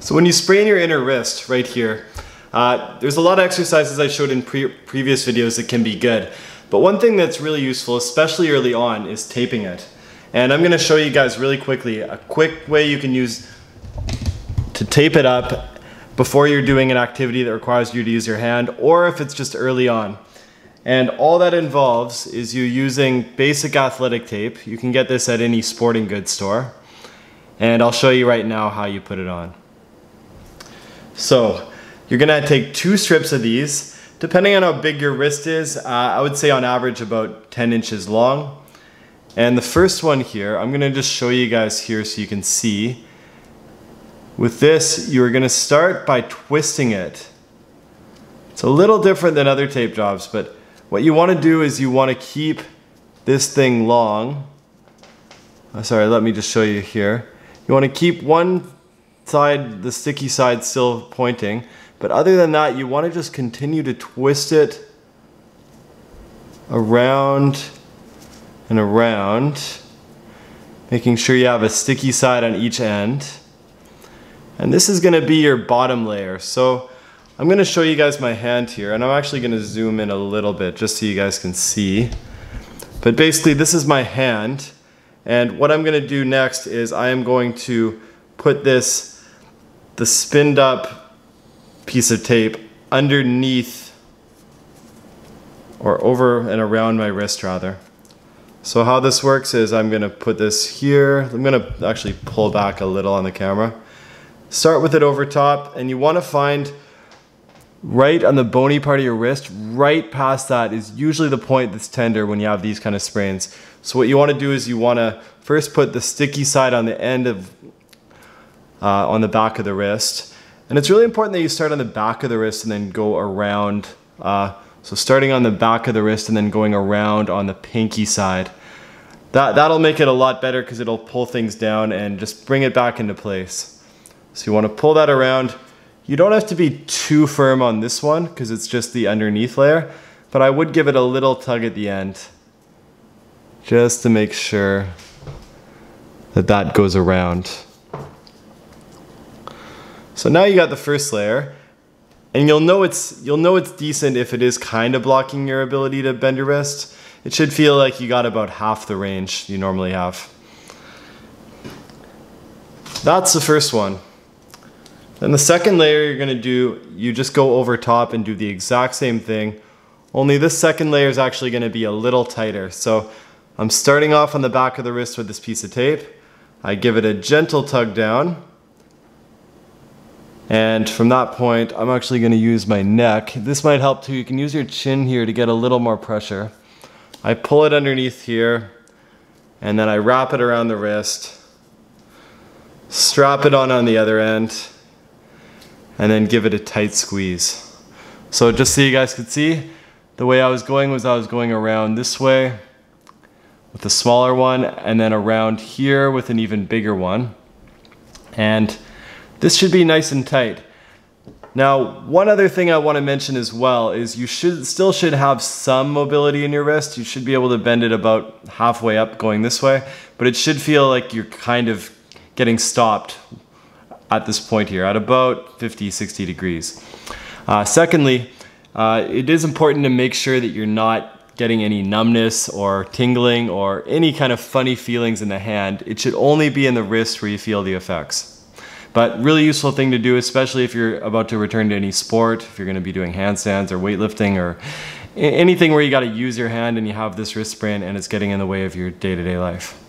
So when you sprain your inner wrist right here, there's a lot of exercises I showed in previous videos that can be good. But one thing that's really useful, especially early on, is taping it. And I'm going to show you guys really quickly a quick way you can use to tape it up before you're doing an activity that requires you to use your hand, or if it's just early on. And all that involves is you using basic athletic tape. You can get this at any sporting goods store. And I'll show you right now how you put it on. So you're gonna take 2 strips of these. Depending on how big your wrist is, I would say on average about 10 inches long. And the first one here, I'm gonna just show you guys here so you can see. With this, you're gonna start by twisting it. It's a little different than other tape jobs, but what you wanna do is you wanna keep this thing long. Sorry, let me just show you here. You wanna keep one side, the sticky side, still pointing, but other than that, you want to just continue to twist it around and around, making sure you have a sticky side on each end. And this is going to be your bottom layer. So I'm going to show you guys my hand here, and I'm actually going to zoom in a little bit just so you guys can see. But basically, this is my hand, and what I'm going to do next is I am going to put the spinned up piece of tape underneath, or over and around my wrist rather. So how this works is I'm gonna put this here. I'm gonna actually pull back a little on the camera. Start with it over top, and you wanna find right on the bony part of your wrist, right past that is usually the point that's tender when you have these kind of sprains. So what you wanna do is you wanna first put the sticky side on the end of on the back of the wrist. And it's really important that you start on the back of the wrist and then go around. So starting on the back of the wrist and then going around on the pinky side. That'll make it a lot better because it'll pull things down and just bring it back into place. So you want to pull that around. You don't have to be too firm on this one because it's just the underneath layer, but I would give it a little tug at the end just to make sure that that goes around. So now you got the first layer, and you'll know it's decent if it is kind of blocking your ability to bend your wrist. It should feel like you got about half the range you normally have. That's the first one. Then the second layer you're gonna do, you just go over top and do the exact same thing, only this second layer is actually gonna be a little tighter. So I'm starting off on the back of the wrist with this piece of tape. I give it a gentle tug down. And from that point, I'm actually going to use my neck. This might help too. You can use your chin here to get a little more pressure. I pull it underneath here, and then I wrap it around the wrist, strap it on the other end, and then give it a tight squeeze. So just so you guys could see, the way I was going around this way with a smaller one, and then around here with an even bigger one. And this should be nice and tight. Now, one other thing I want to mention as well is you still should have some mobility in your wrist. You should be able to bend it about halfway up going this way, but it should feel like you're kind of getting stopped at this point here at about 50, 60 degrees. Secondly, it is important to make sure that you're not getting any numbness or tingling or any kind of funny feelings in the hand. It should only be in the wrist where you feel the effects. But really useful thing to do, especially if you're about to return to any sport, if you're going to be doing handstands or weightlifting or anything where you got to use your hand and you have this wrist sprain and it's getting in the way of your day-to-day life.